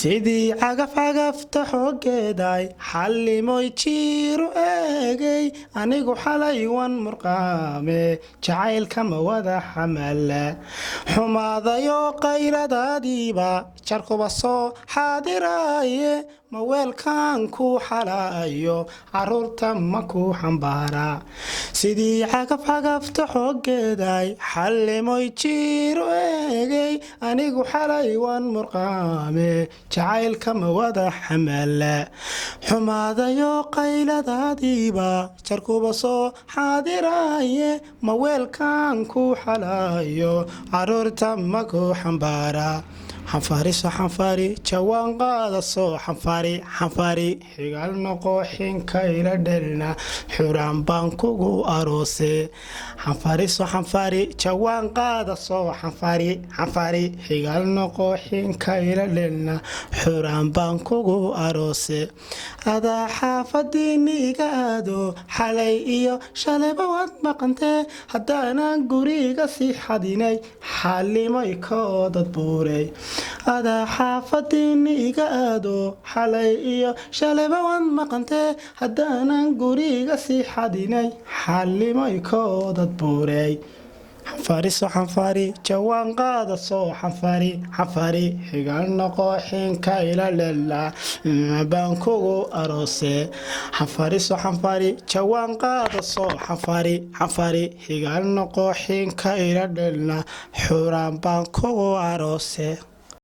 sidii cagafcagafta xoogeeday xallimoy jiiru eegay anigu xalay wan murqaame jacaylka ma wada xamala xumaadayo qayladaadiiba jarkuba soo xaadiraaye ma weelkan ku xalaayo caruurta ma ku xambaara sidii cagafcagafta xoogeeday xallimoy jiiru eegay anigu xalay wan murqaame jacaylka ma wada xamala xumaadayo qayladaadiiba jarkuba soo xaadiraaye ma weelkan ku xalaayo caruurta ma ku xambaara xanfariso xanfari jawaan qaadaso xanfari xigal noqo xinka ila dhelna xuraan baan kugu aroose xanfariso xanfari jawaan qaadaso xanfari xigal noqo xinka ila dhelna xuraan baan kugu aroose adaa xaafadiini iga aado xalay iyo shalayba waad maqantee haddaanan guriga sii xadinay xalimay koodad buuray adaa xaafadiini iga aado xalay iyo shalayba waad maqantee haddaanan guriga sii xadinay xalimay koodad buuray xanfariso xanfari jawaan qaadaso xanfari xigal noqo xinka ila dhelna baan kugu aroose xanfariso xanfari jawaan qaadaso xanfari xigal noqo xinka ila dhelna xuraan baan kugu aroose